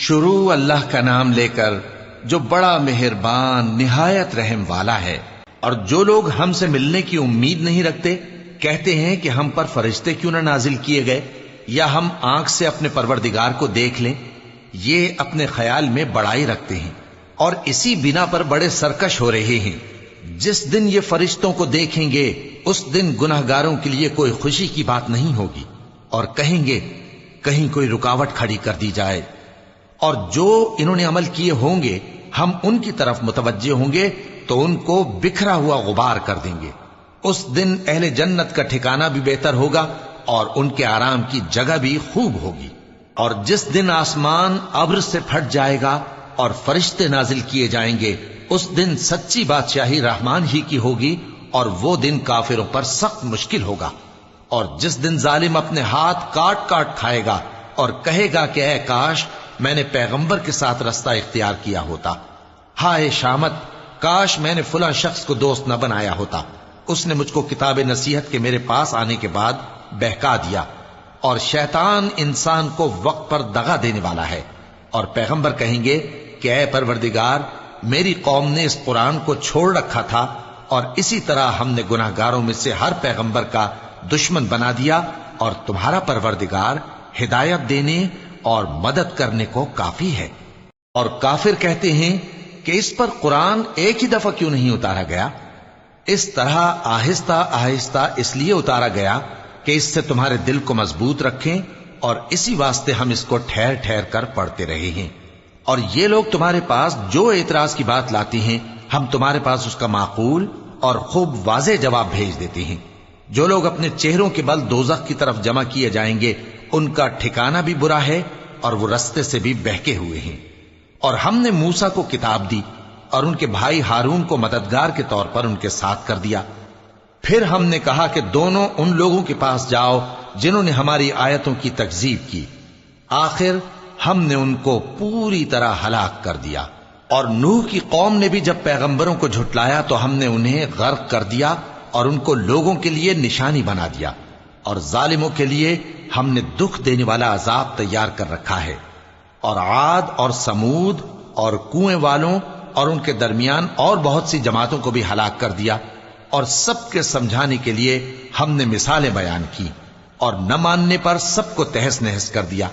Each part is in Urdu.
شروع اللہ کا نام لے کر جو بڑا مہربان نہایت رحم والا ہے۔ اور جو لوگ ہم سے ملنے کی امید نہیں رکھتے کہتے ہیں کہ ہم پر فرشتے کیوں نہ نازل کیے گئے یا ہم آنکھ سے اپنے پروردگار کو دیکھ لیں۔ یہ اپنے خیال میں بڑائی رکھتے ہیں اور اسی بنا پر بڑے سرکش ہو رہے ہیں۔ جس دن یہ فرشتوں کو دیکھیں گے اس دن گناہگاروں کے لیے کوئی خوشی کی بات نہیں ہوگی اور کہیں گے کہیں کوئی رکاوٹ کھڑی کر دی جائے۔ اور جو انہوں نے عمل کیے ہوں گے ہم ان کی طرف متوجہ ہوں گے تو ان کو بکھرا ہوا غبار کر دیں گے۔ اس دن اہل جنت کا ٹھکانہ بھی بہتر ہوگا اور ان کے آرام کی جگہ بھی خوب ہوگی۔ اور جس دن آسمان ابر سے پھٹ جائے گا اور فرشتے نازل کیے جائیں گے اس دن سچی بادشاہی رحمان ہی کی ہوگی اور وہ دن کافروں پر سخت مشکل ہوگا۔ اور جس دن ظالم اپنے ہاتھ کاٹ کاٹ کھائے گا اور کہے گا کہ اے کاش میں نے پیغمبر کے ساتھ رستہ اختیار کیا ہوتا، ہائے شامت کاش میں نے فلاں شخص کو دوست نہ بنایا ہوتا، اس نے مجھ کو کتاب نصیحت کے میرے پاس آنے کے بعد بہکا دیا۔ اور شیطان انسان کو وقت پر دغا دینے والا ہے۔ اور پیغمبر کہیں گے کہ اے پروردگار میری قوم نے اس قرآن کو چھوڑ رکھا تھا اور اسی طرح ہم نے گناہگاروں میں سے ہر پیغمبر کا دشمن بنا دیا، اور تمہارا پروردگار ہدایت دینے اور مدد کرنے کو کافی ہے۔ اور کافر کہتے ہیں کہ اس پر قرآن ایک ہی دفعہ کیوں نہیں اتارا گیا؟ اس طرح آہستہ آہستہ اس لیے اتارا گیا کہ اس سے تمہارے دل کو مضبوط رکھیں، اور اسی واسطے ہم اس کو ٹھہر ٹھہر کر پڑھتے رہے ہیں۔ اور یہ لوگ تمہارے پاس جو اعتراض کی بات لاتی ہیں ہم تمہارے پاس اس کا معقول اور خوب واضح جواب بھیج دیتے ہیں۔ جو لوگ اپنے چہروں کے بل دوزخ کی طرف جمع کیے جائیں گے ان کا ٹھکانہ بھی برا ہے اور وہ رستے سے بھی بہکے ہوئے ہیں۔ اور ہم نے موسیٰ کو کتاب دی اور ان کے بھائی ہارون کو مددگار کے طور پر ان کے ساتھ کر دیا۔ پھر ہم نے کہا کہ دونوں ان لوگوں کے پاس جاؤ جنہوں نے ہماری آیتوں کی تکذیب کی، آخر ہم نے ان کو پوری طرح ہلاک کر دیا۔ اور نوح کی قوم نے بھی جب پیغمبروں کو جھٹلایا تو ہم نے انہیں غرق کر دیا اور ان کو لوگوں کے لیے نشانی بنا دیا، اور ظالموں کے لیے ہم نے دکھ دینے والا عذاب تیار کر رکھا ہے۔ اور عاد اور سمود اور کنویں والوں اور ان کے درمیان اور بہت سی جماعتوں کو بھی ہلاک کر دیا، اور سب کے سمجھانے کے لیے ہم نے مثالیں بیان کی، اور نہ ماننے پر سب کو تہس نہس کر دیا۔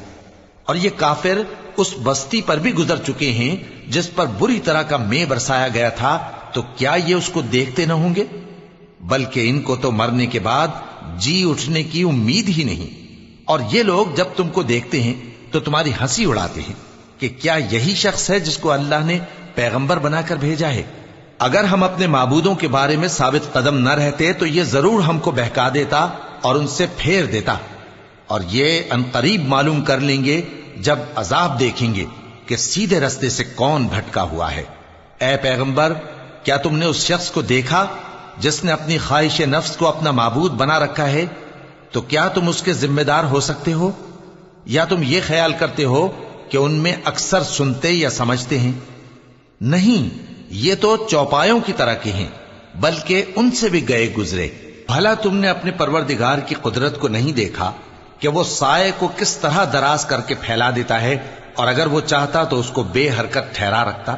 اور یہ کافر اس بستی پر بھی گزر چکے ہیں جس پر بری طرح کا مے برسایا گیا تھا، تو کیا یہ اس کو دیکھتے نہ ہوں گے؟ بلکہ ان کو تو مرنے کے بعد جی اٹھنے کی امید ہی نہیں۔ اور یہ لوگ جب تم کو دیکھتے ہیں تو تمہاری ہنسی اڑاتے ہیں کہ کیا یہی شخص ہے جس کو اللہ نے پیغمبر بنا کر بھیجا ہے؟ اگر ہم اپنے معبودوں کے بارے میں ثابت قدم نہ رہتے تو یہ ضرور ہم کو بہکا دیتا اور ان سے پھیر دیتا، اور یہ عنقریب معلوم کر لیں گے جب عذاب دیکھیں گے کہ سیدھے رستے سے کون بھٹکا ہوا ہے۔ اے پیغمبر کیا تم نے اس شخص کو دیکھا جس نے اپنی خواہش نفس کو اپنا معبود بنا رکھا ہے؟ تو کیا تم اس کے ذمہ دار ہو سکتے ہو؟ یا تم یہ خیال کرتے ہو کہ ان میں اکثر سنتے یا سمجھتے ہیں؟ نہیں، یہ تو چوپایوں کی طرح کے ہیں، بلکہ ان سے بھی گئے گزرے۔ بھلا تم نے اپنے پروردگار کی قدرت کو نہیں دیکھا کہ وہ سائے کو کس طرح دراز کر کے پھیلا دیتا ہے، اور اگر وہ چاہتا تو اس کو بے حرکت ٹھہرا رکھتا؟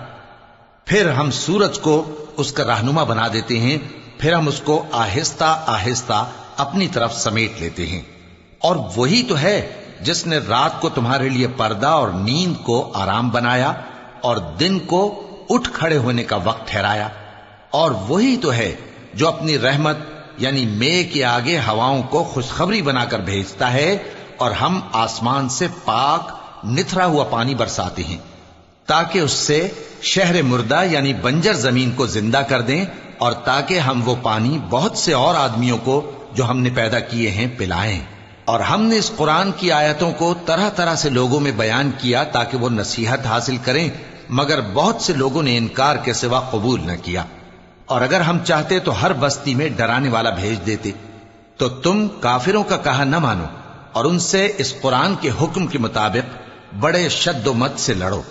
پھر ہم سورج کو اس کا رہنما بنا دیتے ہیں، پھر ہم اس کو آہستہ آہستہ اپنی طرف سمیٹ لیتے ہیں۔ اور وہی تو ہے جس نے رات کو تمہارے لیے پردہ اور نیند کو آرام بنایا اور دن کو اٹھ کھڑے ہونے کا وقت ٹھہرایا۔ اور وہی تو ہے جو اپنی رحمت یعنی مے کے آگے ہواؤں کو خوشخبری بنا کر بھیجتا ہے، اور ہم آسمان سے پاک نتھرا ہوا پانی برساتے ہیں تاکہ اس سے شہر مردہ یعنی بنجر زمین کو زندہ کر دیں، اور تاکہ ہم وہ پانی بہت سے اور آدمیوں کو جو ہم نے پیدا کیے ہیں پلائیں۔ اور ہم نے اس قرآن کی آیتوں کو طرح طرح سے لوگوں میں بیان کیا تاکہ وہ نصیحت حاصل کریں، مگر بہت سے لوگوں نے انکار کے سوا قبول نہ کیا۔ اور اگر ہم چاہتے تو ہر بستی میں ڈرانے والا بھیج دیتے، تو تم کافروں کا کہا نہ مانو اور ان سے اس قرآن کے حکم کے مطابق بڑے شد و مت سے لڑو۔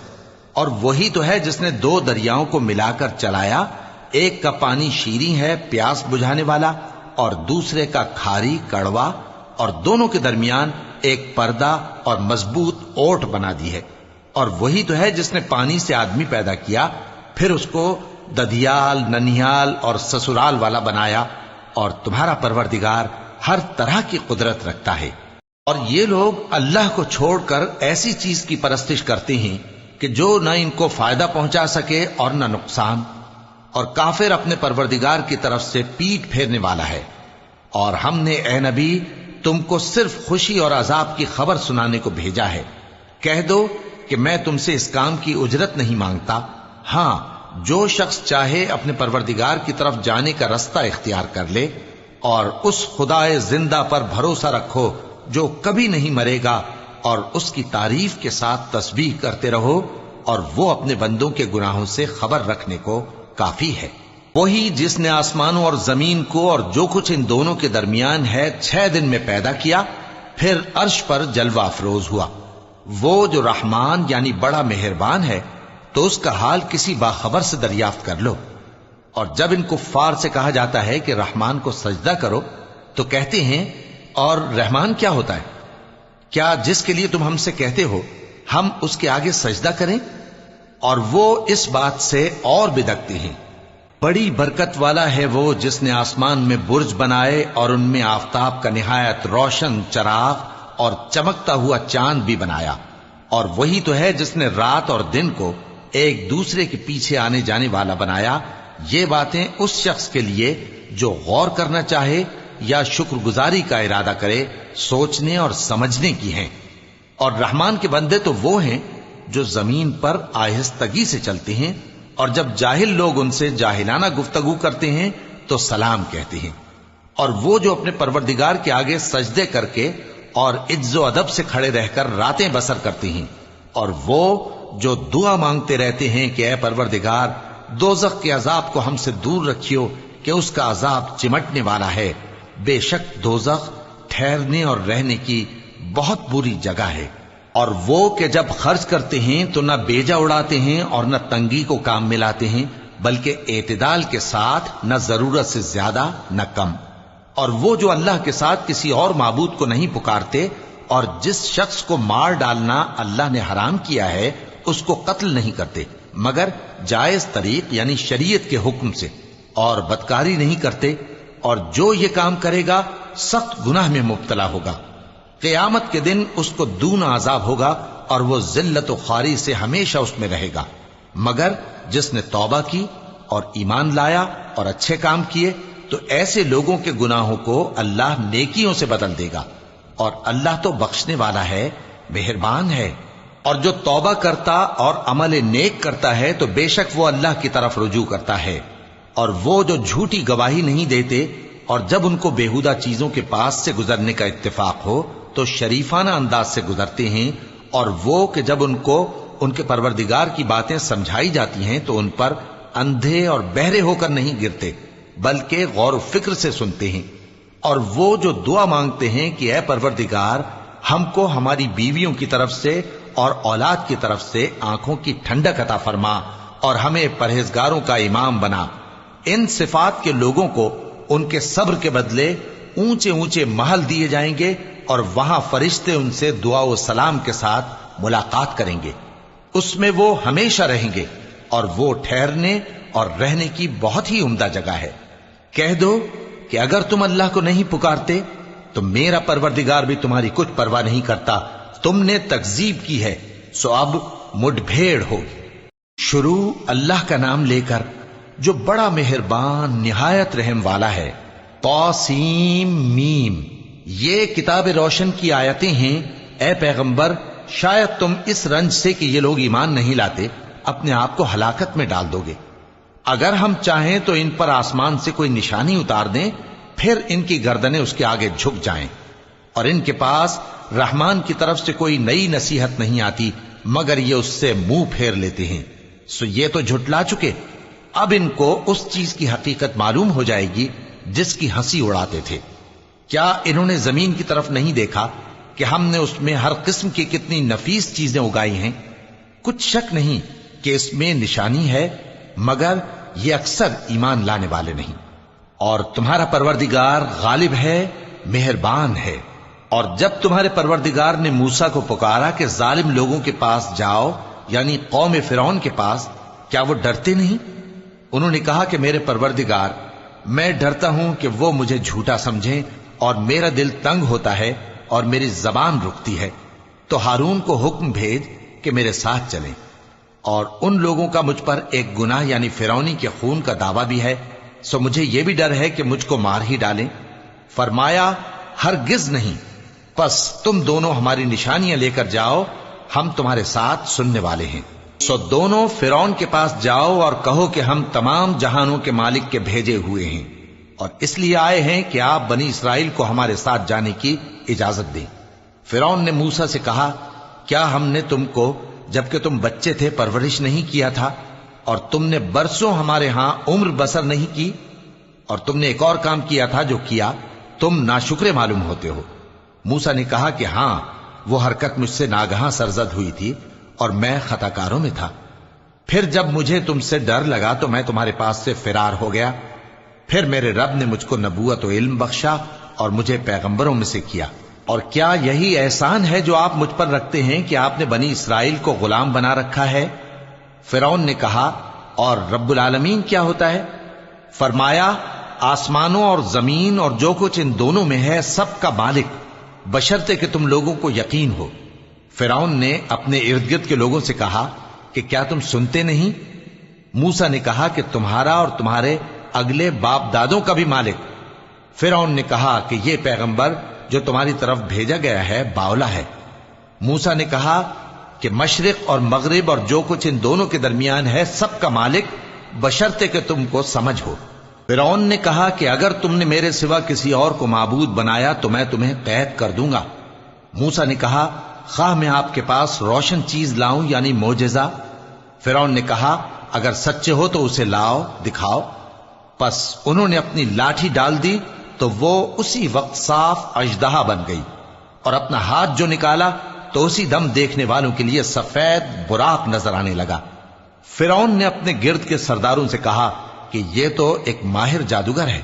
اور وہی تو ہے جس نے دو دریاؤں کو ملا کر چلایا، ایک کا پانی شیریں ہے پیاس بجھانے والا، اور دوسرے کا کھاری کڑوا، اور دونوں کے درمیان ایک پردہ اور مضبوط اوٹ بنا دی ہے۔ اور وہی تو ہے جس نے پانی سے آدمی پیدا کیا، پھر اس کو ددیال، ننیال اور سسرال والا بنایا، اور تمہارا پروردگار ہر طرح کی قدرت رکھتا ہے۔ اور یہ لوگ اللہ کو چھوڑ کر ایسی چیز کی پرستش کرتے ہیں کہ جو نہ ان کو فائدہ پہنچا سکے اور نہ نقصان، اور کافر اپنے پروردگار کی طرف سے پیٹ پھیرنے والا ہے۔ اور ہم نے اے نبی تم کو صرف خوشی اور عذاب کی خبر سنانے کو بھیجا ہے۔ کہہ دو کہ میں تم سے اس کام کی اجرت نہیں مانگتا، ہاں جو شخص چاہے اپنے پروردگار کی طرف جانے کا رستہ اختیار کر لے، اور اس خدائے زندہ پر بھروسہ رکھو جو کبھی نہیں مرے گا، اور اس کی تعریف کے ساتھ تسبیح کرتے رہو، اور وہ اپنے بندوں کے گناہوں سے خبر رکھنے کو کافی ہے۔ وہی جس نے آسمانوں اور زمین کو اور جو کچھ ان دونوں کے درمیان ہے 6 دن میں پیدا کیا، پھر عرش پر جلوہ افروز ہوا۔ وہ جو رحمان یعنی بڑا مہربان ہے، تو اس کا حال کسی باخبر سے دریافت کر لو۔ اور جب ان کفار سے کہا جاتا ہے کہ رحمان کو سجدہ کرو، تو کہتے ہیں اور رحمان کیا ہوتا ہے؟ کیا جس کے لیے تم ہم سے کہتے ہو ہم اس کے آگے سجدہ کریں؟ اور وہ اس بات سے اور بدکتے ہیں۔ بڑی برکت والا ہے وہ جس نے آسمان میں برج بنائے اور ان میں آفتاب کا نہایت روشن چراغ اور چمکتا ہوا چاند بھی بنایا۔ اور وہی تو ہے جس نے رات اور دن کو ایک دوسرے کے پیچھے آنے جانے والا بنایا۔ یہ باتیں اس شخص کے لیے جو غور کرنا چاہے یا شکر گزاری کا ارادہ کرے، سوچنے اور سمجھنے کی ہیں۔ اور رحمان کے بندے تو وہ ہیں جو زمین پر آہستگی سے چلتے ہیں، اور جب جاہل لوگ ان سے جاہلانہ گفتگو کرتے ہیں تو سلام کہتے ہیں۔ اور وہ جو اپنے پروردگار کے آگے سجدے کر کے اور عز و ادب سے کھڑے رہ کر راتیں بسر کرتے ہیں۔ اور وہ جو دعا مانگتے رہتے ہیں کہ اے پروردگار دوزخ کے عذاب کو ہم سے دور رکھیو کہ اس کا عذاب چمٹنے والا ہے۔ بے شک دوزخ ٹھہرنے اور رہنے کی بہت بری جگہ ہے۔ اور وہ کہ جب خرچ کرتے ہیں تو نہ بیجا اڑاتے ہیں اور نہ تنگی کو کام میں لاتے ہیں، بلکہ اعتدال کے ساتھ، نہ ضرورت سے زیادہ نہ کم۔ اور وہ جو اللہ کے ساتھ کسی اور معبود کو نہیں پکارتے، اور جس شخص کو مار ڈالنا اللہ نے حرام کیا ہے اس کو قتل نہیں کرتے مگر جائز طریق یعنی شریعت کے حکم سے، اور بدکاری نہیں کرتے، اور جو یہ کام کرے گا سخت گناہ میں مبتلا ہوگا۔ قیامت کے دن اس کو دونا عذاب ہوگا، اور وہ ذلت و خواری سے ہمیشہ اس میں رہے گا، مگر جس نے توبہ کی اور ایمان لایا اور اچھے کام کیے تو ایسے لوگوں کے گناہوں کو اللہ نیکیوں سے بدل دے گا، اور اللہ تو بخشنے والا ہے، مہربان ہے۔ اور جو توبہ کرتا اور عمل نیک کرتا ہے تو بے شک وہ اللہ کی طرف رجوع کرتا ہے۔ اور وہ جو جھوٹی گواہی نہیں دیتے، اور جب ان کو بیہودہ چیزوں کے پاس سے گزرنے کا اتفاق ہو تو شریفانہ انداز سے گزرتے ہیں، اور وہ کہ جب ان کو ان کے پروردگار کی باتیں سمجھائی جاتی ہیں تو ان پر اندھے اور بہرے ہو کر نہیں گرتے بلکہ غور و فکر سے سنتے ہیں۔ اور وہ جو دعا مانگتے ہیں کہ اے پروردگار ہم کو ہماری بیویوں کی طرف سے اور اولاد کی طرف سے آنکھوں کی ٹھنڈک عطا فرما، اور ہمیں پرہیزگاروں کا امام بنا۔ ان صفات کے لوگوں کو ان کے صبر کے بدلے اونچے اونچے محل دیے جائیں گے، اور وہاں فرشتے ان سے دعا و سلام کے ساتھ ملاقات کریں گے۔ اس میں وہ ہمیشہ رہیں گے، اور وہ ٹھہرنے اور رہنے کی بہت ہی عمدہ جگہ ہے۔ کہہ دو کہ اگر تم اللہ کو نہیں پکارتے تو میرا پروردگار بھی تمہاری کچھ پرواہ نہیں کرتا۔ تم نے تکذیب کی ہے سو اب مڈ بھیڑ ہوگی۔ شروع اللہ کا نام لے کر جو بڑا مہربان نہایت رحم والا ہے۔ طاسیم میم، یہ کتاب روشن کی آیتیں ہیں۔ اے پیغمبر شاید تم اس رنج سے کہ یہ لوگ ایمان نہیں لاتے اپنے آپ کو ہلاکت میں ڈال دو گے۔ اگر ہم چاہیں تو ان پر آسمان سے کوئی نشانی اتار دیں، پھر ان کی گردنیں اس کے آگے جھک جائیں، اور ان کے پاس رحمان کی طرف سے کوئی نئی نصیحت نہیں آتی مگر یہ اس سے منہ پھیر لیتے ہیں۔ سو یہ تو جھٹلا چکے، اب ان کو اس چیز کی حقیقت معلوم ہو جائے گی جس کی ہنسی اڑاتے تھے۔ کیا انہوں نے زمین کی طرف نہیں دیکھا کہ ہم نے اس میں ہر قسم کی کتنی نفیس چیزیں اگائی ہیں؟ کچھ شک نہیں کہ اس میں نشانی ہے، مگر یہ اکثر ایمان لانے والے نہیں۔ اور تمہارا پروردگار غالب ہے، مہربان ہے۔ اور جب تمہارے پروردگار نے موسیٰ کو پکارا کہ ظالم لوگوں کے پاس جاؤ یعنی قوم فرعون کے پاس، کیا وہ ڈرتے نہیں؟ انہوں نے کہا کہ میرے پروردگار، میں ڈرتا ہوں کہ وہ مجھے جھوٹا سمجھیں، اور میرا دل تنگ ہوتا ہے اور میری زبان رکتی ہے، تو ہارون کو حکم بھیج کہ میرے ساتھ چلیں۔ اور ان لوگوں کا مجھ پر ایک گناہ یعنی فرعونی کے خون کا دعویٰ بھی ہے، سو مجھے یہ بھی ڈر ہے کہ مجھ کو مار ہی ڈالیں۔ فرمایا ہرگز نہیں، پس تم دونوں ہماری نشانیاں لے کر جاؤ، ہم تمہارے ساتھ سننے والے ہیں۔ سو دونوں فرعون کے پاس جاؤ اور کہو کہ ہم تمام جہانوں کے مالک کے بھیجے ہوئے ہیں، اور اس لیے آئے ہیں کہ آپ بنی اسرائیل کو ہمارے ساتھ جانے کی اجازت دیں۔ فرعون نے موسیٰ سے کہا، کیا ہم نے تم کو جبکہ تم بچے تھے پرورش نہیں کیا تھا، اور تم نے برسوں ہمارے ہاں عمر بسر نہیں کی؟ اور تم نے ایک اور کام کیا تھا جو کیا، تم ناشکرے معلوم ہوتے ہو۔ موسیٰ نے کہا کہ ہاں، وہ حرکت مجھ سے ناگہاں سرزد ہوئی تھی اور میں خطا کاروں میں تھا۔ پھر جب مجھے تم سے ڈر لگا تو میں تمہارے پاس سے فرار ہو گیا۔ پھر میرے رب نے مجھ کو نبوت و علم بخشا اور مجھے پیغمبروں میں سے کیا۔ اور کیا یہی احسان ہے جو آپ مجھ پر رکھتے ہیں کہ آپ نے بنی اسرائیل کو غلام بنا رکھا ہے؟ فرعون نے کہا، اور رب العالمین کیا ہوتا ہے؟ فرمایا، آسمانوں اور زمین اور جو کچھ ان دونوں میں ہے سب کا مالک، بشرطے کہ تم لوگوں کو یقین ہو۔ فرعون نے اپنے ارد گرد کے لوگوں سے کہا کہ کیا تم سنتے نہیں؟ موسیٰ نے کہا کہ تمہارا اور تمہارے اگلے باپ دادوں کا بھی مالک۔ فرعون نے کہا کہ یہ پیغمبر جو تمہاری طرف بھیجا گیا ہے باولا ہے۔ موسیٰ نے کہا کہ مشرق اور مغرب اور جو کچھ ان دونوں کے درمیان ہے سب کا مالک، بشرطے کہ تم کو سمجھ ہو۔ فرعون نے کہا کہ اگر تم نے میرے سوا کسی اور کو معبود بنایا تو میں تمہیں قید کر دوں گا۔ موسیٰ نے کہا، خواہ میں آپ کے پاس روشن چیز لاؤں یعنی معجزہ؟ فرعون نے کہا، اگر سچے ہو تو اسے لاؤ، دکھاؤ۔ پس انہوں نے اپنی لاٹھی ڈال دی تو وہ اسی وقت صاف اژدہا بن گئی، اور اپنا ہاتھ جو نکالا تو اسی دم دیکھنے والوں کے لیے سفید براق نظر آنے لگا۔ فرعون نے اپنے گرد کے سرداروں سے کہا کہ یہ تو ایک ماہر جادوگر ہے،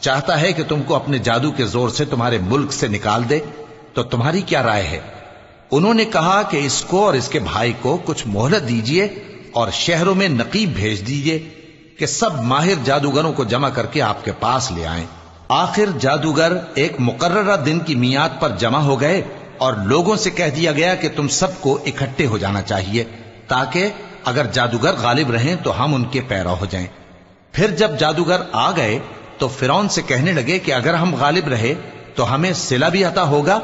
چاہتا ہے کہ تم کو اپنے جادو کے زور سے تمہارے ملک سے نکال دے، تو تمہاری کیا رائے ہے؟ انہوں نے کہا کہ اس کو اور اس کے بھائی کو کچھ مہلت دیجئے اور شہروں میں نقیب بھیج دیجئے کہ سب ماہر جادوگروں کو جمع کر کے آپ کے پاس لے آئیں۔ آخر جادوگر ایک مقررہ دن کی میعاد پر جمع ہو گئے اور لوگوں سے کہہ دیا گیا کہ تم سب کو اکٹھے ہو جانا چاہیے، تاکہ اگر جادوگر غالب رہیں تو ہم ان کے پیرو ہو جائیں۔ پھر جب جادوگر آ گئے تو فرعون سے کہنے لگے کہ اگر ہم غالب رہے تو ہمیں صلہ بھی عطا ہوگا؟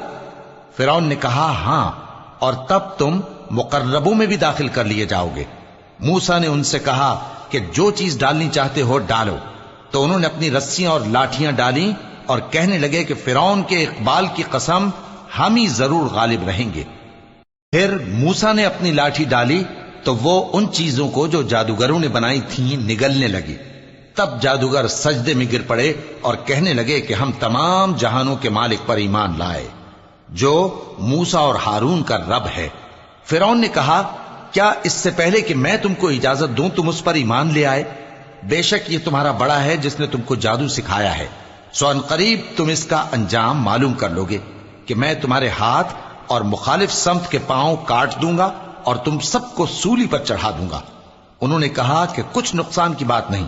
فرعون نے کہا، ہاں، اور تب تم مقربوں میں بھی داخل کر لیے جاؤ گے۔ موسیٰ نے ان سے کہا کہ جو چیز ڈالنی چاہتے ہو ڈالو۔ تو انہوں نے اپنی رسیاں اور لاٹھیاں ڈالیں اور کہنے لگے کہ فرعون کے اقبال کی قسم، ہم ہی ضرور غالب رہیں گے۔ پھر موسیٰ نے اپنی لاٹھی ڈالی تو وہ ان چیزوں کو جو جادوگروں نے بنائی تھیں نگلنے لگی۔ تب جادوگر سجدے میں گر پڑے اور کہنے لگے کہ ہم تمام جہانوں کے مالک پر ایمان لائے، جو موسیٰ اور ہارون کا رب ہے۔ فرعون نے کہا، کیا اس سے پہلے کہ میں تم کو اجازت دوں تم اس پر ایمان لے آئے؟ بے شک یہ تمہارا بڑا ہے جس نے تم کو جادو سکھایا ہے، سو ان قریب تم اس کا انجام معلوم کر لوگے کہ میں تمہارے ہاتھ اور مخالف سمت کے پاؤں کاٹ دوں گا اور تم سب کو سولی پر چڑھا دوں گا۔ انہوں نے کہا کہ کچھ نقصان کی بات نہیں،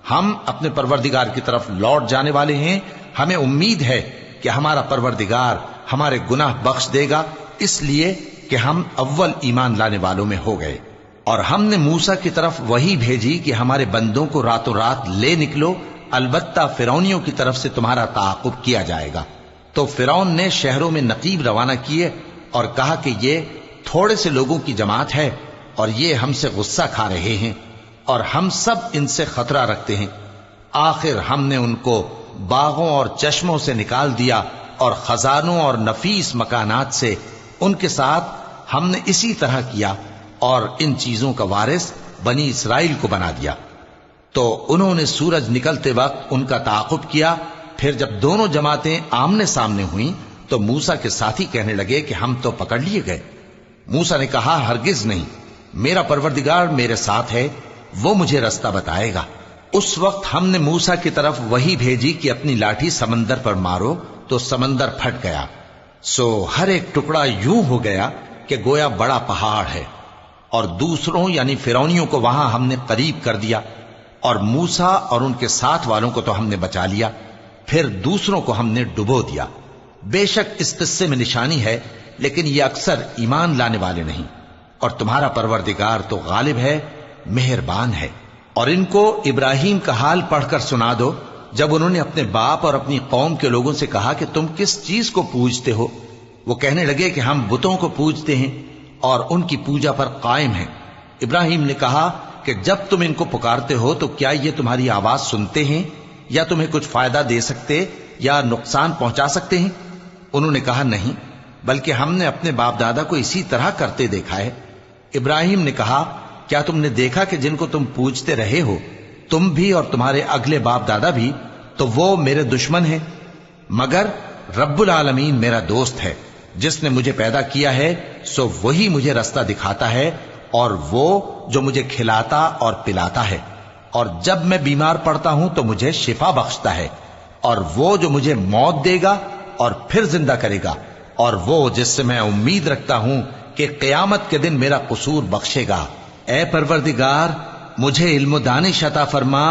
ہم اپنے پروردگار کی طرف لوٹ جانے والے ہیں، ہمیں امید ہے کہ ہمارا پروردگار ہمارے گناہ بخش دے گا، اس لیے کہ ہم اول ایمان لانے والوں میں ہو گئے۔ اور ہم نے موسیٰ کی طرف وحی بھیجی کہ ہمارے بندوں کو راتوں رات لے نکلو، البتہ فرعونیوں کی طرف سے تمہارا تعاقب کیا جائے گا۔ تو فرعون نے شہروں میں نقیب روانہ کیے اور کہا کہ یہ تھوڑے سے لوگوں کی جماعت ہے اور یہ ہم سے غصہ کھا رہے ہیں اور ہم سب ان سے خطرہ رکھتے ہیں۔ آخر ہم نے ان کو باغوں اور چشموں سے نکال دیا اور خزانوں اور نفیس مکانات سے، ان کے ساتھ ہم نے اسی طرح کیا اور ان چیزوں کا وارث بنی اسرائیل کو بنا دیا۔ تو انہوں نے سورج نکلتے وقت ان کا تعاقب کیا۔ پھر جب دونوں جماعتیں آمنے سامنے ہوئیں تو موسیٰ کے ساتھی کہنے لگے کہ ہم تو پکڑ لیے گئے۔ موسیٰ نے کہا، ہرگز نہیں، میرا پروردگار میرے ساتھ ہے، وہ مجھے رستہ بتائے گا۔ اس وقت ہم نے موسیٰ کی طرف وحی بھیجی کہ اپنی لاٹھی سمندر پر مارو، تو سمندر پھٹ گیا، سو ہر ایک ٹکڑا یوں ہو گیا کہ گویا بڑا پہاڑ ہے۔ اور دوسروں یعنی فرعونیوں کو وہاں ہم نے قریب کر دیا، اور موسیٰ اور ان کے ساتھ والوں کو تو ہم نے بچا لیا، پھر دوسروں کو ہم نے ڈبو دیا۔ بے شک اس قصے میں نشانی ہے، لیکن یہ اکثر ایمان لانے والے نہیں، اور تمہارا پروردگار تو غالب ہے، مہربان ہے۔ اور ان کو ابراہیم کا حال پڑھ کر سنا دو جب انہوں نے اپنے باپ اور اپنی قوم کے لوگوں سے کہا کہ تم کس چیز کو پوجتے ہو؟ وہ کہنے لگے کہ ہم بتوں کو پوجتے ہیں اور ان کی پوجا پر قائم ہیں۔ ابراہیم نے کہا کہ جب تم ان کو پکارتے ہو تو کیا یہ تمہاری آواز سنتے ہیں یا تمہیں کچھ فائدہ دے سکتے یا نقصان پہنچا سکتے ہیں؟ انہوں نے کہا نہیں، بلکہ ہم نے اپنے باپ دادا کو اسی طرح کرتے دیکھا ہے۔ ابراہیم نے کہا کیا تم نے دیکھا کہ جن کو تم پوجتے رہے ہو تم بھی اور تمہارے اگلے باپ دادا بھی، تو وہ میرے دشمن ہیں، مگر رب العالمین میرا دوست ہے۔ جس نے مجھے پیدا کیا ہے سو وہی مجھے رستہ دکھاتا ہے، اور وہ جو مجھے کھلاتا اور پلاتا ہے، اور جب میں بیمار پڑتا ہوں تو مجھے شفا بخشتا ہے، اور وہ جو مجھے موت دے گا اور پھر زندہ کرے گا، اور وہ جس سے میں امید رکھتا ہوں کہ قیامت کے دن میرا قصور بخشے گا۔ اے پروردگار، مجھے علم و دانش عطا فرما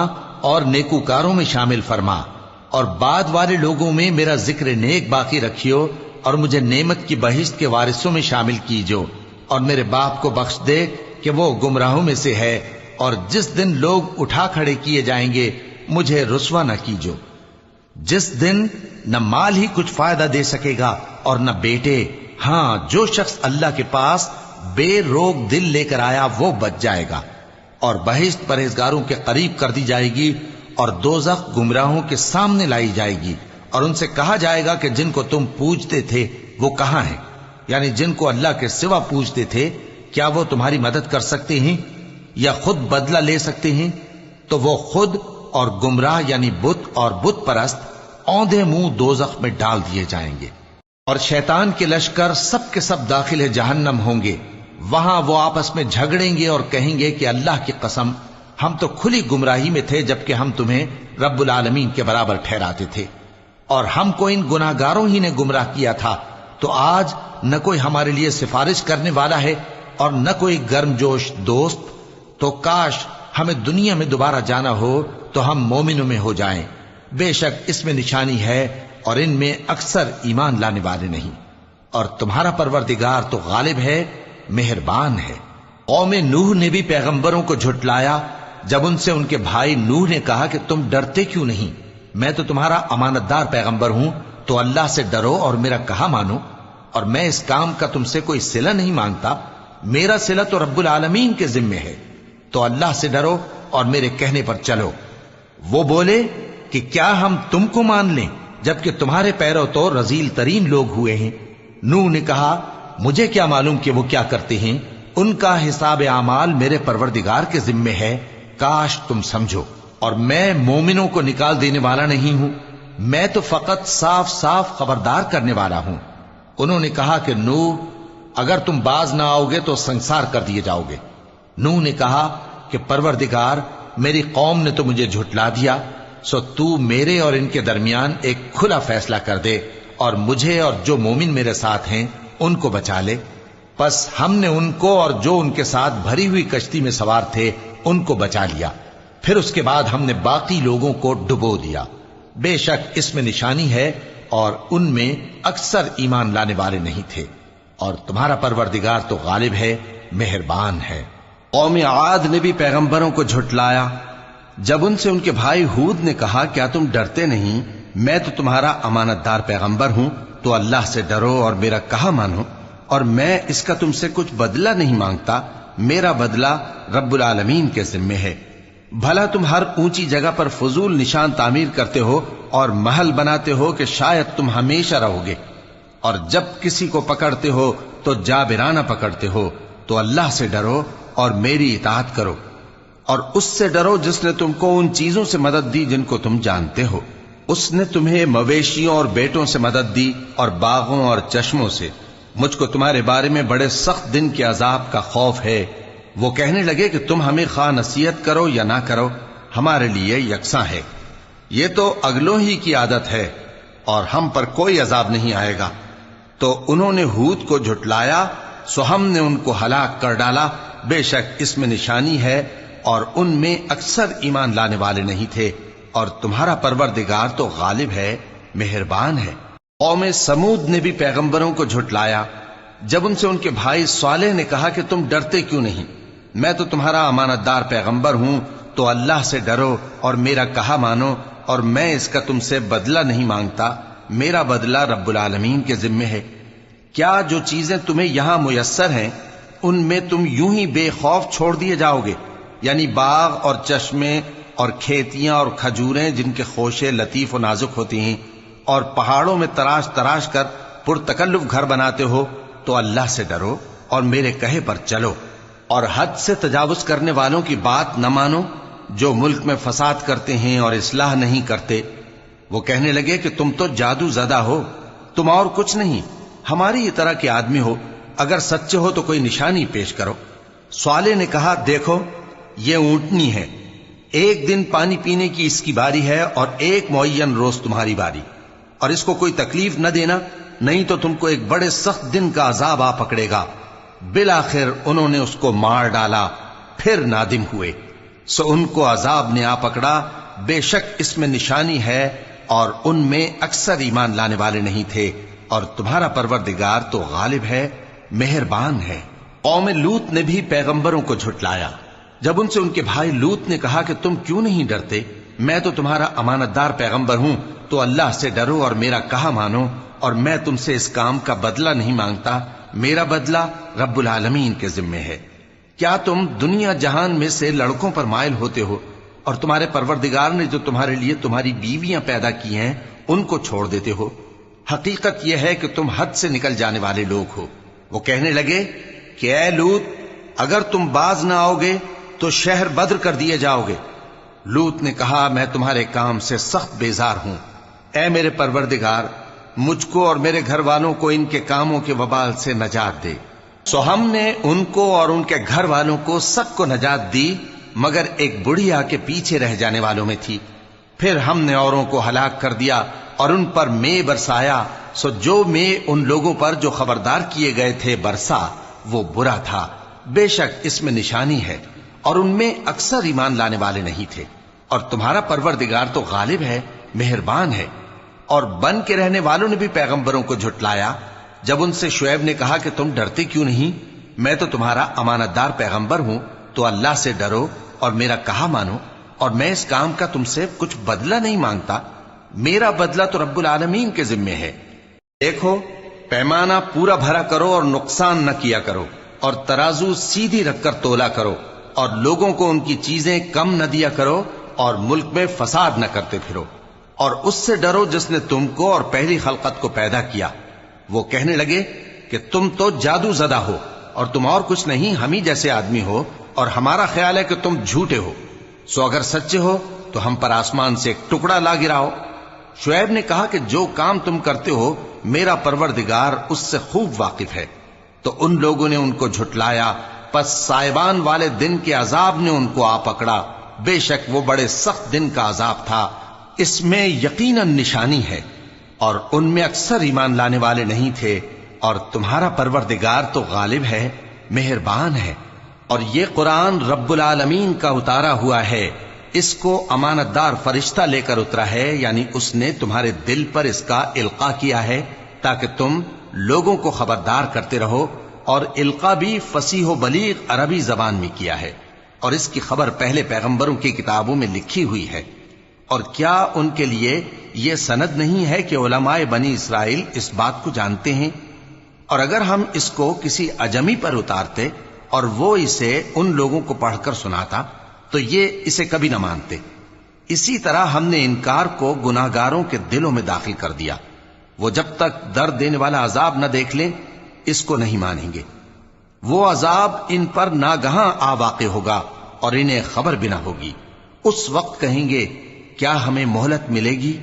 اور نیکوکاروں میں شامل فرما، اور بعد والے لوگوں میں میرا ذکر نیک باقی رکھیو، اور مجھے نعمت کی بہشت کے وارثوں میں شامل کیجو، اور میرے باپ کو بخش دے کہ وہ گمراہوں میں سے ہے، اور جس دن لوگ اٹھا کھڑے کیے جائیں گے مجھے رسوا نہ کیجو، جس دن نہ مال ہی کچھ فائدہ دے سکے گا اور نہ بیٹے۔ ہاں، جو شخص اللہ کے پاس بے روک دل لے کر آیا وہ بچ جائے گا، اور بہشت پرہیزگاروں کے قریب کر دی جائے گی، اور دوزخ گمراہوں کے سامنے لائی جائے گی، اور ان سے کہا جائے گا کہ جن کو تم پوجتے تھے وہ کہاں ہیں؟ یعنی جن کو اللہ کے سوا پوجتے تھے، کیا وہ تمہاری مدد کر سکتے ہیں یا خود بدلہ لے سکتے ہیں؟ تو وہ خود اور گمراہ یعنی بت اور بت پرست اوندھے منہ دوزخ میں ڈال دیے جائیں گے، اور شیطان کے لشکر سب کے سب داخل جہنم ہوں گے۔ وہاں وہ آپس میں جھگڑیں گے اور کہیں گے کہ اللہ کی قسم، ہم تو کھلی گمراہی میں تھے جبکہ ہم تمہیں رب العالمین کے برابر ٹھہراتے تھے، اور ہم کو ان گناہگاروں ہی نے گمراہ کیا تھا، تو آج نہ کوئی ہمارے لیے سفارش کرنے والا ہے اور نہ کوئی گرم جوش دوست۔ تو کاش ہمیں دنیا میں دوبارہ جانا ہو تو ہم مومنوں میں ہو جائیں۔ بے شک اس میں نشانی ہے اور ان میں اکثر ایمان لانے والے نہیں، اور تمہارا پروردگار تو غالب ہے، مہربان ہے۔ قوم نوح نے بھی پیغمبروں کو جھٹلایا جب ان سے ان کے بھائی نوح نے کہا کہ تم ڈرتے کیوں نہیں؟ میں تو تمہارا امانت دار پیغمبر ہوں، تو اللہ سے ڈرو اور میرا کہا مانو، اور میں اس کام کا تم سے کوئی صلہ نہیں مانگتا، میرا صلہ تو رب العالمین کے ذمے ہے، تو اللہ سے ڈرو اور میرے کہنے پر چلو۔ وہ بولے کہ کیا ہم تم کو مان لیں جبکہ تمہارے پیرو تو رذیل ترین لوگ ہوئے ہیں؟ نوح نے کہا مجھے کیا معلوم کہ وہ کیا کرتے ہیں، ان کا حساب اعمال میرے پروردگار کے ذمے ہے، کاش تم سمجھو۔ اور میں مومنوں کو نکال دینے والا نہیں ہوں، میں تو فقط صاف صاف خبردار کرنے والا ہوں۔ انہوں نے کہا کہ نوح، اگر تم باز نہ آؤ گے تو سنسار کر دیے جاؤ گے۔ نوح نے کہا کہ پروردگار، میری قوم نے تو مجھے جھٹلا دیا، سو تو میرے اور ان کے درمیان ایک کھلا فیصلہ کر دے، اور مجھے اور جو مومن میرے ساتھ ہیں ان کو بچا لے۔ پس ہم نے ان کو اور جو ان کے ساتھ بھری ہوئی کشتی میں سوار تھے ان کو بچا لیا، پھر اس کے بعد ہم نے باقی لوگوں کو ڈبو دیا۔ بے شک اس میں نشانی ہے اور ان میں اکثر ایمان لانے والے نہیں تھے، اور تمہارا پروردگار تو غالب ہے، مہربان ہے۔ قوم عاد نے بھی پیغمبروں کو جھٹلایا جب ان سے ان کے بھائی ہود نے کہا کیا تم ڈرتے نہیں؟ میں تو تمہارا امانت دار پیغمبر ہوں، تو اللہ سے ڈرو اور میرا کہا مانو، اور میں اس کا تم سے کچھ بدلہ نہیں مانگتا، میرا بدلہ رب العالمین کے ذمے ہے۔ بھلا تم ہر اونچی جگہ پر فضول نشان تعمیر کرتے ہو اور محل بناتے ہو کہ شاید تم ہمیشہ رہو گے، اور جب کسی کو پکڑتے ہو تو جابرانہ پکڑتے ہو، تو اللہ سے ڈرو اور میری اطاعت کرو، اور اس سے ڈرو جس نے تم کو ان چیزوں سے مدد دی جن کو تم جانتے ہو۔ اس نے تمہیں مویشیوں اور بیٹوں سے مدد دی اور باغوں اور چشموں سے۔ مجھ کو تمہارے بارے میں بڑے سخت دن کے عذاب کا خوف ہے۔ وہ کہنے لگے کہ تم ہمیں خواہ نصیحت کرو یا نہ کرو، ہمارے لیے یکساں ہے، یہ تو اگلوں ہی کی عادت ہے اور ہم پر کوئی عذاب نہیں آئے گا۔ تو انہوں نے ہود کو جھٹلایا، سو ہم نے ان کو ہلاک کر ڈالا بے شک اس میں نشانی ہے اور ان میں اکثر ایمان لانے والے نہیں تھے، اور تمہارا پروردگار تو غالب ہے، مہربان ہے۔ قوم سمود نے بھی پیغمبروں کو جھٹلایا جب ان سے ان کے بھائی صالح نے کہا کہ تم ڈرتے کیوں نہیں؟ میں تو تمہارا امانت دار پیغمبر ہوں، تو اللہ سے ڈرو اور میرا کہا مانو، اور میں اس کا تم سے بدلہ نہیں مانگتا، میرا بدلہ رب العالمین کے ذمے ہے۔ کیا جو چیزیں تمہیں یہاں میسر ہیں ان میں تم یوں ہی بے خوف چھوڑ دیے جاؤ گے؟ یعنی باغ اور چشمے اور کھیتیاں اور کھجوریں جن کے خوشے لطیف و نازک ہوتی ہیں، اور پہاڑوں میں تراش تراش کر پرتکلف گھر بناتے ہو، تو اللہ سے ڈرو اور میرے کہے پر چلو، اور حد سے تجاوز کرنے والوں کی بات نہ مانو جو ملک میں فساد کرتے ہیں اور اصلاح نہیں کرتے۔ وہ کہنے لگے کہ تم تو جادو زدہ ہو، تم اور کچھ نہیں، ہماری یہ طرح کے آدمی ہو، اگر سچے ہو تو کوئی نشانی پیش کرو۔ صالح نے کہا دیکھو یہ اونٹنی ہے، ایک دن پانی پینے کی اس کی باری ہے اور ایک معین روز تمہاری باری، اور اس کو کوئی تکلیف نہ دینا، نہیں تو تم کو ایک بڑے سخت دن کا عذاب آ پکڑے گا۔ بالآخر انہوں نے اس کو مار ڈالا، پھر نادم ہوئے، سو ان کو عذاب نے آ پکڑا، بے شک اس میں نشانی ہے اور ان میں اکثر ایمان لانے والے نہیں تھے، اور تمہارا پروردگار تو غالب ہے، مہربان ہے۔ قوم لوط نے بھی پیغمبروں کو جھٹلایا جب ان سے ان کے بھائی لوط نے کہا کہ تم کیوں نہیں ڈرتے؟ میں تو تمہارا امانت دار پیغمبر ہوں، تو اللہ سے ڈرو اور میرا کہا مانو، اور میں تم سے اس کام کا بدلہ نہیں مانگتا، میرا بدلہ رب العالمین کے ذمے ہے۔ کیا تم دنیا جہان میں سے لڑکوں پر مائل ہوتے ہو، اور تمہارے پروردگار نے جو تمہارے لیے تمہاری بیویاں پیدا کی ہیں ان کو چھوڑ دیتے ہو؟ حقیقت یہ ہے کہ تم حد سے نکل جانے والے لوگ ہو۔ وہ کہنے لگے کہ اے لوط، اگر تم باز نہ آؤ گے تو شہر بدر کر دیے جاؤ گے۔ لوط نے کہا میں تمہارے کام سے سخت بیزار ہوں، اے میرے پروردگار مجھ کو اور میرے گھر والوں کو ان کے کاموں کے وبال سے نجات دے۔ سو ہم نے ان کو اور ان کے گھر والوں کو سب کو نجات دی، مگر ایک بڑھیا کے پیچھے رہ جانے والوں میں تھی۔ پھر ہم نے اوروں کو ہلاک کر دیا اور ان پر مے برسایا، سو جو مے ان لوگوں پر جو خبردار کیے گئے تھے برسا وہ برا تھا۔ بے شک اس میں نشانی ہے اور ان میں اکثر ایمان لانے والے نہیں تھے، اور تمہارا پروردگار تو غالب ہے، مہربان ہے۔ اور بن کے رہنے والوں نے بھی پیغمبروں کو جھٹلایا جب ان سے شعیب نے کہا کہ تم ڈرتے کیوں نہیں؟ میں تو تمہارا امانت دار پیغمبر ہوں، تو اللہ سے ڈرو اور میرا کہا مانو، اور میں اس کام کا تم سے کچھ بدلہ نہیں مانگتا، میرا بدلہ تو رب العالمین کے ذمے ہے۔ دیکھو پیمانہ پورا بھرا کرو اور نقصان نہ کیا کرو، اور ترازو سیدھی رکھ کر تولا کرو، اور لوگوں کو ان کی چیزیں کم نہ دیا کرو، اور ملک میں فساد نہ کرتے پھرو، اور اس سے ڈرو جس نے تم کو اور پہلی خلقت کو پیدا کیا۔ وہ کہنے لگے کہ تم تو جادو زدہ ہو، اور تم اور کچھ نہیں، ہم ہی جیسے آدمی ہو، اور ہمارا خیال ہے کہ تم جھوٹے ہو، سو اگر سچے ہو تو ہم پر آسمان سے ایک ٹکڑا لا گراؤ۔ شعیب نے کہا کہ جو کام تم کرتے ہو میرا پروردگار اس سے خوب واقف ہے۔ تو ان لوگوں نے ان کو جھٹلایا، پس سائبان والے دن کے عذاب نے ان کو آ پکڑا، بے شک وہ بڑے سخت دن کا عذاب تھا، اس میں یقیناً نشانی ہے، اور ان میں اکثر ایمان لانے والے نہیں تھے، اور تمہارا پروردگار تو غالب ہے، مہربان ہے۔ اور یہ قرآن رب العالمین کا اتارا ہوا ہے، اس کو امانت دار فرشتہ لے کر اترا ہے، یعنی اس نے تمہارے دل پر اس کا القاء کیا ہے تاکہ تم لوگوں کو خبردار کرتے رہو، اور القاء بھی فصیح و بلیغ عربی زبان میں کیا ہے، اور اس کی خبر پہلے پیغمبروں کی کتابوں میں لکھی ہوئی ہے۔ اور کیا ان کے لیے یہ سند نہیں ہے کہ علماء بنی اسرائیل اس بات کو جانتے ہیں؟ اور اگر ہم اس کو کسی اجمی پر اتارتے اور وہ اسے ان لوگوں کو پڑھ کر سناتا تو یہ اسے کبھی نہ مانتے۔ اسی طرح ہم نے انکار کو گناہگاروں کے دلوں میں داخل کر دیا، وہ جب تک درد دینے والا عذاب نہ دیکھ لیں اس کو نہیں مانیں گے۔ وہ عذاب ان پر ناگہاں آ واقع ہوگا اور انہیں خبر بھی نہ ہوگی۔ اس وقت کہیں گے کیا ہمیں مہلت ملے گی؟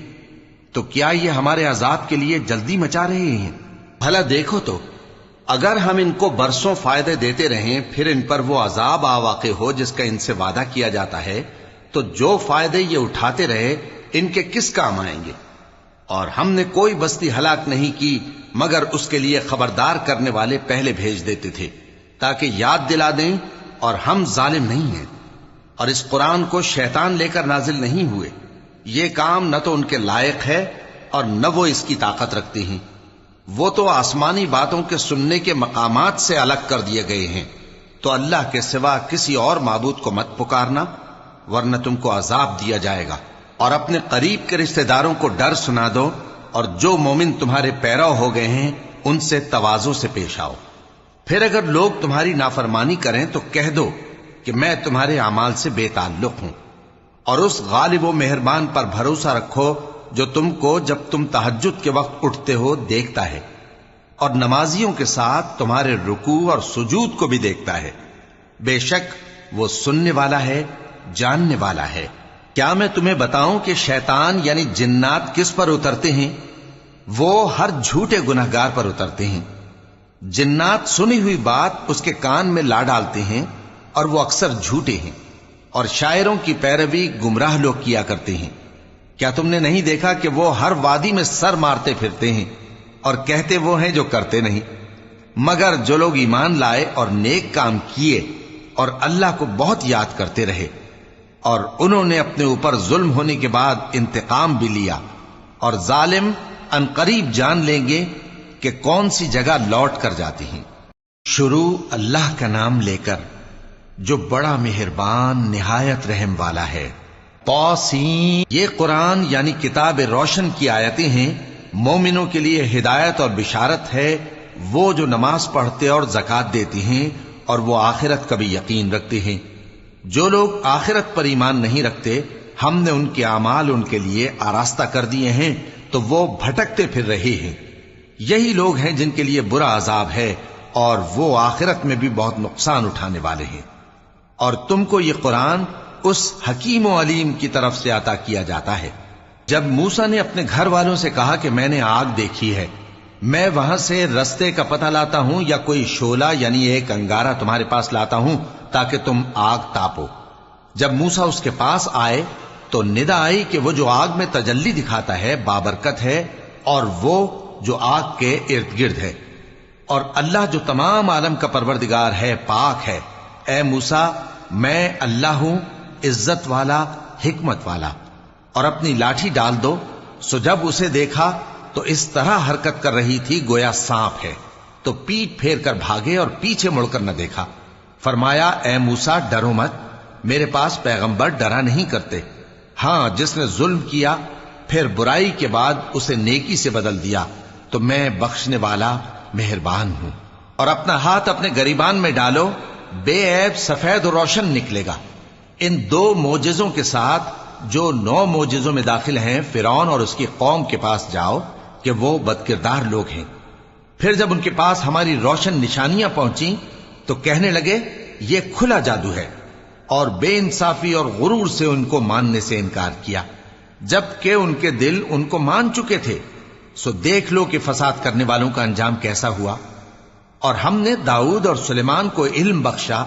تو کیا یہ ہمارے عذاب کے لیے جلدی مچا رہے ہیں؟ بھلا دیکھو تو اگر ہم ان کو برسوں فائدے دیتے رہیں پھر ان پر وہ عذاب آ واقع ہو جس کا ان سے وعدہ کیا جاتا ہے، تو جو فائدے یہ اٹھاتے رہے ان کے کس کام آئیں گے؟ اور ہم نے کوئی بستی ہلاک نہیں کی مگر اس کے لیے خبردار کرنے والے پہلے بھیج دیتے تھے تاکہ یاد دلا دیں اور ہم ظالم نہیں ہیں، اور اس قرآن کو شیطان لے کر نازل نہیں ہوئے۔ یہ کام نہ تو ان کے لائق ہے اور نہ وہ اس کی طاقت رکھتے ہیں۔ وہ تو آسمانی باتوں کے سننے کے مقامات سے الگ کر دیے گئے ہیں۔ تو اللہ کے سوا کسی اور معبود کو مت پکارنا، ورنہ تم کو عذاب دیا جائے گا۔ اور اپنے قریب کے رشتہ داروں کو ڈر سنا دو، اور جو مومن تمہارے پیرو ہو گئے ہیں ان سے تواضع سے پیش آؤ۔ پھر اگر لوگ تمہاری نافرمانی کریں تو کہہ دو کہ میں تمہارے اعمال سے بے تعلق ہوں، اور اس غالب و مہربان پر بھروسہ رکھو جو تم کو جب تم تہجد کے وقت اٹھتے ہو دیکھتا ہے، اور نمازیوں کے ساتھ تمہارے رکوع اور سجود کو بھی دیکھتا ہے۔ بے شک وہ سننے والا ہے، جاننے والا ہے۔ کیا میں تمہیں بتاؤں کہ شیطان یعنی جنات کس پر اترتے ہیں؟ وہ ہر جھوٹے گنہگار پر اترتے ہیں۔ جنات سنی ہوئی بات اس کے کان میں لا ڈالتے ہیں، اور وہ اکثر جھوٹے ہیں، اور شاعروں کی پیروی گمراہ لوگ کیا کرتے ہیں۔ کیا تم نے نہیں دیکھا کہ وہ ہر وادی میں سر مارتے پھرتے ہیں، اور کہتے وہ ہیں جو کرتے نہیں؟ مگر جو لوگ ایمان لائے اور نیک کام کیے اور اللہ کو بہت یاد کرتے رہے، اور انہوں نے اپنے اوپر ظلم ہونے کے بعد انتقام بھی لیا، اور ظالم عنقریب جان لیں گے کہ کون سی جگہ لوٹ کر جاتے ہیں۔ شروع اللہ کا نام لے کر جو بڑا مہربان نہایت رحم والا ہے۔ طاسین، یہ قرآن یعنی کتاب روشن کی آیتیں ہیں، مومنوں کے لیے ہدایت اور بشارت ہے، وہ جو نماز پڑھتے اور زکوٰۃ دیتے ہیں اور وہ آخرت کا بھی یقین رکھتے ہیں۔ جو لوگ آخرت پر ایمان نہیں رکھتے، ہم نے ان کے اعمال ان کے لیے آراستہ کر دیے ہیں، تو وہ بھٹکتے پھر رہے ہیں۔ یہی لوگ ہیں جن کے لیے برا عذاب ہے، اور وہ آخرت میں بھی بہت نقصان اٹھانے والے ہیں۔ اور تم کو یہ قرآن اس حکیم و علیم کی طرف سے عطا کیا جاتا ہے۔ جب موسیٰ نے اپنے گھر والوں سے کہا کہ میں نے آگ دیکھی ہے، میں وہاں سے رستے کا پتہ لاتا ہوں یا کوئی شعلہ یعنی ایک انگارہ تمہارے پاس لاتا ہوں تاکہ تم آگ تاپو۔ جب موسیٰ اس کے پاس آئے تو ندا آئی کہ وہ جو آگ میں تجلی دکھاتا ہے بابرکت ہے، اور وہ جو آگ کے ارد گرد ہے، اور اللہ جو تمام عالم کا پروردگار ہے پاک ہے۔ اے موسیٰ، میں اللہ ہوں، عزت والا، حکمت والا، اور اپنی لاٹھی ڈال دو۔ سو جب اسے دیکھا تو اس طرح حرکت کر رہی تھی گویا سانپ ہے، تو پیٹ پھیر کر بھاگے اور پیچھے مڑ کر نہ دیکھا۔ فرمایا اے موسیٰ ڈرو مت، میرے پاس پیغمبر ڈرا نہیں کرتے۔ ہاں، جس نے ظلم کیا پھر برائی کے بعد اسے نیکی سے بدل دیا تو میں بخشنے والا مہربان ہوں۔ اور اپنا ہاتھ اپنے گریبان میں ڈالو، بے عیب سفید و روشن نکلے گا۔ ان 2 معجزوں کے ساتھ جو 9 معجزوں میں داخل ہیں فرعون اور اس کی قوم کے پاس جاؤ کہ وہ بدکردار لوگ ہیں۔ پھر جب ان کے پاس ہماری روشن نشانیاں پہنچیں تو کہنے لگے یہ کھلا جادو ہے، اور بے انصافی اور غرور سے ان کو ماننے سے انکار کیا، جبکہ ان کے دل ان کو مان چکے تھے۔ سو دیکھ لو کہ فساد کرنے والوں کا انجام کیسا ہوا۔ اور ہم نے داؤد اور سلیمان کو علم بخشا،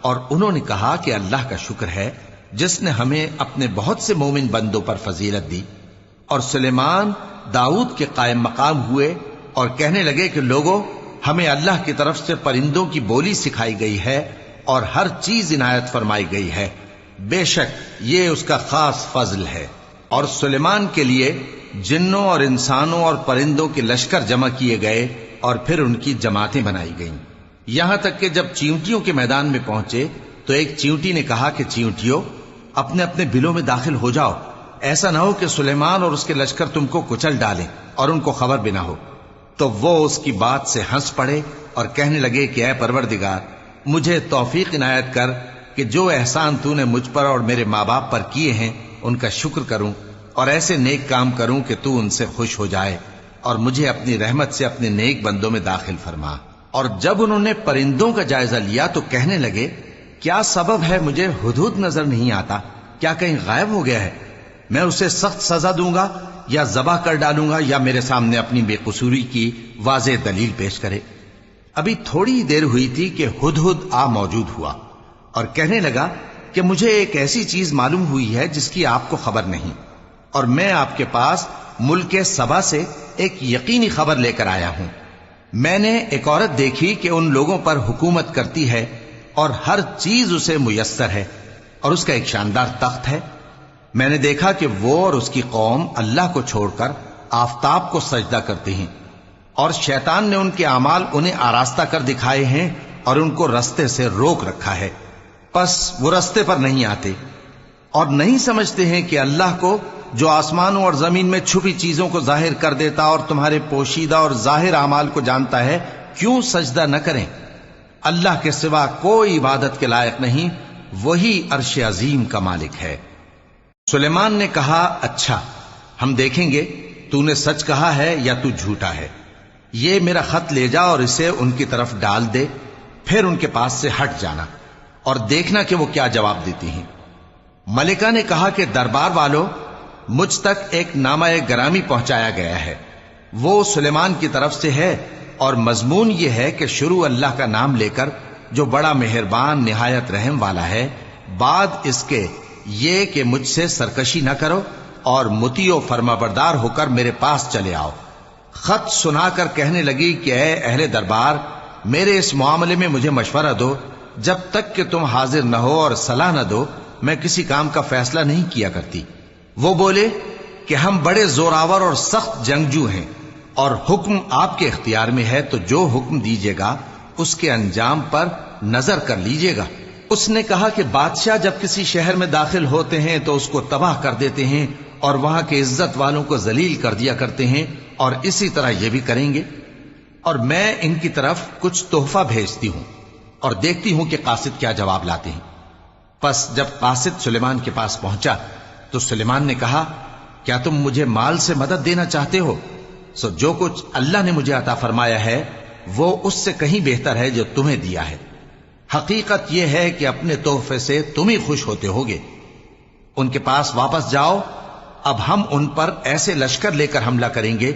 اور انہوں نے کہا کہ اللہ کا شکر ہے جس نے ہمیں اپنے بہت سے مومن بندوں پر فضیلت دی۔ اور سلیمان داؤد کے قائم مقام ہوئے اور کہنے لگے کہ لوگوں، ہمیں اللہ کی طرف سے پرندوں کی بولی سکھائی گئی ہے اور ہر چیز عنایت فرمائی گئی ہے، بے شک یہ اس کا خاص فضل ہے۔ اور سلیمان کے لیے جنوں اور انسانوں اور پرندوں کے لشکر جمع کیے گئے اور پھر ان کی جماعتیں بنائی گئیں، یہاں تک کہ جب چیونٹیوں کے میدان میں پہنچے تو ایک چیونٹی نے کہا کہ چیونٹیوں، اپنے اپنے بلوں میں داخل ہو جاؤ، ایسا نہ ہو کہ سلیمان اور اس کے لشکر تم کو کچل ڈالیں اور ان کو خبر بھی نہ ہو۔ تو وہ اس کی بات سے ہنس پڑے اور کہنے لگے کہ اے پروردگار، مجھے توفیق عنایت کر کہ جو احسان تو نے مجھ پر اور میرے ماں باپ پر کیے ہیں ان کا شکر کروں، اور ایسے نیک کام کروں کہ تو ان سے خوش ہو جائے، اور مجھے اپنی رحمت سے اپنے نیک بندوں میں داخل فرما۔ اور جب انہوں نے پرندوں کا جائزہ لیا تو کہنے لگے کیا سبب ہے مجھے ہدہد نظر نہیں آتا؟ کیا کہیں غائب ہو گیا ہے؟ میں اسے سخت سزا دوں گا یا ذبح کر ڈالوں گا، یا میرے سامنے اپنی بے قصوری کی واضح دلیل پیش کرے۔ ابھی تھوڑی دیر ہوئی تھی کہ ہدہد آ موجود ہوا اور کہنے لگا کہ مجھے ایک ایسی چیز معلوم ہوئی ہے جس کی آپ کو خبر نہیں، اور میں آپ کے پاس ملک سبا سے ایک یقینی خبر لے کر آیا ہوں۔ میں نے ایک عورت دیکھی کہ ان لوگوں پر حکومت کرتی ہے اور ہر چیز اسے میسر ہے، اور اس کا ایک شاندار تخت ہے۔ میں نے دیکھا کہ وہ اور اس کی قوم اللہ کو چھوڑ کر آفتاب کو سجدہ کرتے ہیں، اور شیطان نے ان کے اعمال انہیں آراستہ کر دکھائے ہیں اور ان کو رستے سے روک رکھا ہے، پس وہ رستے پر نہیں آتے اور نہیں سمجھتے ہیں کہ اللہ کو جو آسمانوں اور زمین میں چھپی چیزوں کو ظاہر کر دیتا اور تمہارے پوشیدہ اور ظاہر اعمال کو جانتا ہے، کیوں سجدہ نہ کریں؟ اللہ کے سوا کوئی عبادت کے لائق نہیں، وہی عرش عظیم کا مالک ہے۔ سلیمان نے کہا، اچھا ہم دیکھیں گے تو نے سچ کہا ہے یا تو جھوٹا ہے۔ یہ میرا خط لے جا اور اسے ان کی طرف ڈال دے، پھر ان کے پاس سے ہٹ جانا اور دیکھنا کہ وہ کیا جواب دیتی ہیں۔ ملکہ نے کہا کہ دربار والوں، مجھ تک ایک نامہ گرامی پہنچایا گیا ہے، وہ سلیمان کی طرف سے ہے، اور مضمون یہ ہے کہ شروع اللہ کا نام لے کر جو بڑا مہربان نہایت رحم والا ہے، بعد اس کے یہ کہ مجھ سے سرکشی نہ کرو اور مطیع و فرما بردار ہو کر میرے پاس چلے آؤ۔ خط سنا کر کہنے لگی کہ اے اہل دربار، میرے اس معاملے میں مجھے مشورہ دو، جب تک کہ تم حاضر نہ ہو اور صلاح نہ دو میں کسی کام کا فیصلہ نہیں کیا کرتی۔ وہ بولے کہ ہم بڑے زوراور اور سخت جنگجو ہیں، اور حکم آپ کے اختیار میں ہے، تو جو حکم دیجیے گا اس کے انجام پر نظر کر لیجیے گا۔ اس نے کہا کہ بادشاہ جب کسی شہر میں داخل ہوتے ہیں تو اس کو تباہ کر دیتے ہیں اور وہاں کے عزت والوں کو ذلیل کر دیا کرتے ہیں، اور اسی طرح یہ بھی کریں گے، اور میں ان کی طرف کچھ تحفہ بھیجتی ہوں اور دیکھتی ہوں کہ قاصد کیا جواب لاتے ہیں۔ پس جب قاصد سلیمان کے پاس پہنچا تو سلیمان نے کہا، کیا تم مجھے مال سے مدد دینا چاہتے ہو؟ سو جو کچھ اللہ نے مجھے عطا فرمایا ہے وہ اس سے کہیں بہتر ہے جو تمہیں دیا ہے۔ حقیقت یہ ہے کہ اپنے تحفے سے تم ہی خوش ہوتے ہوگے۔ ان کے پاس واپس جاؤ، اب ہم ان پر ایسے لشکر لے کر حملہ کریں گے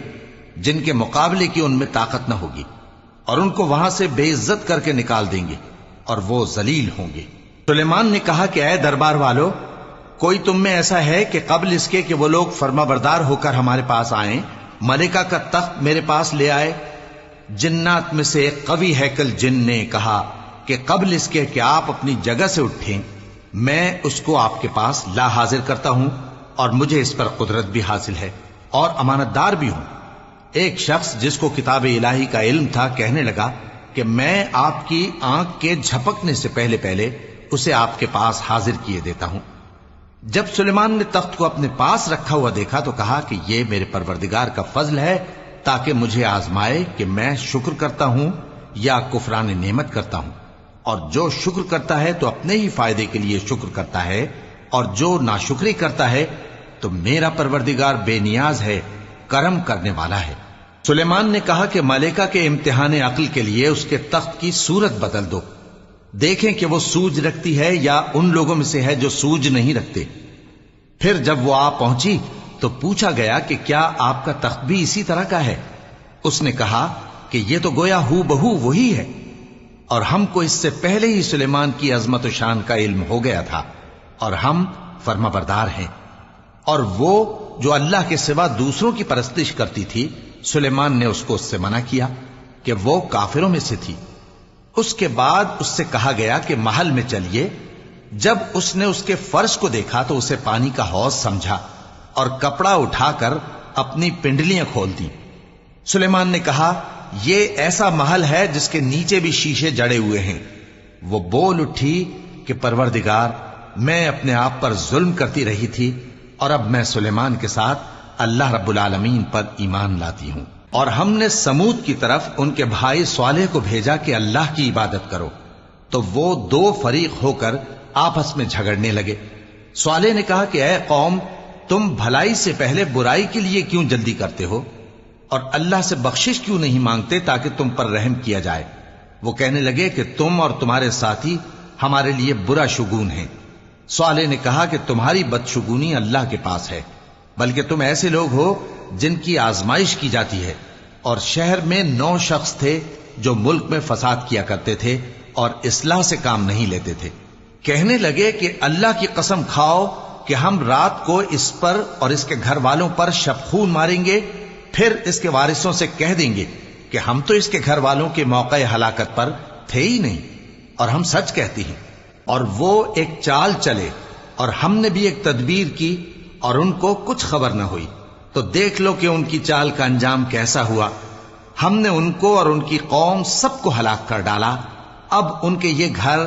جن کے مقابلے کی ان میں طاقت نہ ہوگی، اور ان کو وہاں سے بے عزت کر کے نکال دیں گے اور وہ ذلیل ہوں گے۔ سلیمان نے کہا کہ اے دربار والو، کوئی تم میں ایسا ہے کہ قبل اس کے کہ وہ لوگ فرما بردار ہو کر ہمارے پاس آئیں، ملکہ کا تخت میرے پاس لے آئے؟ جنات میں سے ایک قوی ہیکل جن نے کہا کہ قبل اس کے کہ آپ اپنی جگہ سے اٹھیں میں اس کو آپ کے پاس لا حاضر کرتا ہوں، اور مجھے اس پر قدرت بھی حاصل ہے اور امانت دار بھی ہوں۔ ایک شخص جس کو کتاب الہی کا علم تھا کہنے لگا کہ میں آپ کی آنکھ کے جھپکنے سے پہلے پہلے اسے آپ کے پاس حاضر کیے دیتا ہوں۔ جب سلیمان نے تخت کو اپنے پاس رکھا ہوا دیکھا تو کہا کہ یہ میرے پروردگار کا فضل ہے تاکہ مجھے آزمائے کہ میں شکر کرتا ہوں یا کفران نعمت کرتا ہوں، اور جو شکر کرتا ہے تو اپنے ہی فائدے کے لیے شکر کرتا ہے، اور جو ناشکری کرتا ہے تو میرا پروردگار بے نیاز ہے، کرم کرنے والا ہے۔ سلیمان نے کہا کہ ملکہ کے امتحان عقل کے لیے اس کے تخت کی صورت بدل دو، دیکھیں کہ وہ سوج رکھتی ہے یا ان لوگوں میں سے ہے جو سوج نہیں رکھتے۔ پھر جب وہ آ پہنچی تو پوچھا گیا کہ کیا آپ کا تخت بھی اسی طرح کا ہے؟ اس نے کہا کہ یہ تو گویا ہو بہو وہی ہے، اور ہم کو اس سے پہلے ہی سلیمان کی عظمت و شان کا علم ہو گیا تھا، اور ہم فرما بردار ہیں۔ اور وہ جو اللہ کے سوا دوسروں کی پرستش کرتی تھی، سلیمان نے اس کو اس سے منع کیا کہ وہ کافروں میں سے تھی۔ اس کے بعد اس سے کہا گیا کہ محل میں چلیے۔ جب اس نے اس کے فرش کو دیکھا تو اسے پانی کا حوض سمجھا اور کپڑا اٹھا کر اپنی پنڈلیاں کھول دی۔ سلیمان نے کہا، یہ ایسا محل ہے جس کے نیچے بھی شیشے جڑے ہوئے ہیں۔ وہ بول اٹھی کہ پروردگار، میں اپنے آپ پر ظلم کرتی رہی تھی، اور اب میں سلیمان کے ساتھ اللہ رب العالمین پر ایمان لاتی ہوں۔ اور ہم نے سمود کی طرف ان کے بھائی صالح کو بھیجا کہ اللہ کی عبادت کرو، تو وہ دو فریق ہو کر آپس میں جھگڑنے لگے۔ صالح نے کہا کہ اے قوم، تم بھلائی سے پہلے برائی کے لیے کیوں جلدی کرتے ہو، اور اللہ سے بخشش کیوں نہیں مانگتے تاکہ تم پر رحم کیا جائے؟ وہ کہنے لگے کہ تم اور تمہارے ساتھی ہمارے لیے برا شگون ہیں۔ صالح نے کہا کہ تمہاری بدشگونی اللہ کے پاس ہے، بلکہ تم ایسے لوگ ہو جن کی آزمائش کی جاتی ہے، اور شہر میں 9 شخص تھے جو ملک میں فساد کیا کرتے تھے اور اصلاح سے کام نہیں لیتے تھے۔ کہنے لگے کہ اللہ کی قسم کھاؤ کہ ہم رات کو اس پر اور اس کے گھر والوں پر شبخون ماریں گے، پھر اس کے وارثوں سے کہہ دیں گے کہ ہم تو اس کے گھر والوں کے موقع ہلاکت پر تھے ہی نہیں، اور ہم سچ کہتے ہیں۔ اور وہ ایک چال چلے اور ہم نے بھی ایک تدبیر کی اور ان کو کچھ خبر نہ ہوئی، تو دیکھ لو کہ ان کی چال کا انجام کیسا ہوا۔ ہم نے ان کو اور ان کی قوم سب کو ہلاک کر ڈالا، اب ان کے یہ گھر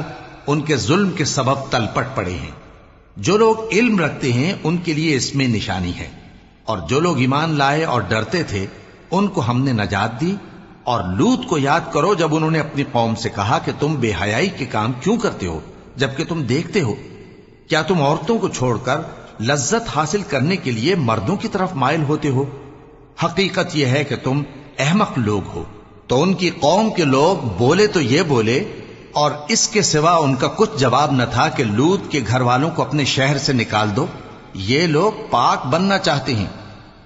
ان کے ظلم کے سبب تلپٹ پڑے ہیں۔ جو لوگ علم رکھتے ہیں ان کے لیے اس میں نشانی ہے، اور جو لوگ ایمان لائے اور ڈرتے تھے ان کو ہم نے نجات دی۔ اور لوط کو یاد کرو جب انہوں نے اپنی قوم سے کہا کہ تم بے حیائی کے کام کیوں کرتے ہو جبکہ تم دیکھتے ہو؟ کیا تم عورتوں کو چھوڑ کر لذت حاصل کرنے کے لیے مردوں کی طرف مائل ہوتے ہو؟ حقیقت یہ ہے کہ تم احمق لوگ ہو۔ تو ان کی قوم کے لوگ بولے تو یہ بولے، اور اس کے سوا ان کا کچھ جواب نہ تھا کہ لوط کے گھر والوں کو اپنے شہر سے نکال دو، یہ لوگ پاک بننا چاہتے ہیں۔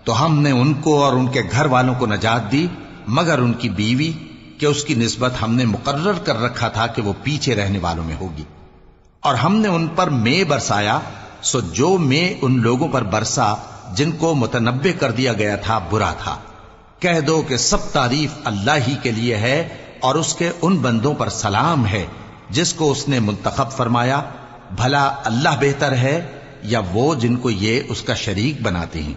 تو ہم نے ان کو اور ان کے گھر والوں کو نجات دی، مگر ان کی بیوی کہ اس کی نسبت ہم نے مقرر کر رکھا تھا کہ وہ پیچھے رہنے والوں میں ہوگی۔ اور ہم نے ان پر مے برسایا، سو جو مے ان لوگوں پر برسا جن کو متنبع کر دیا گیا تھا برا تھا۔ کہہ دو کہ سب تعریف اللہ ہی کے لیے ہے، اور اس کے ان بندوں پر سلام ہے جس کو اس نے منتخب فرمایا۔ بھلا اللہ بہتر ہے یا وہ جن کو یہ اس کا شریک بناتے ہیں؟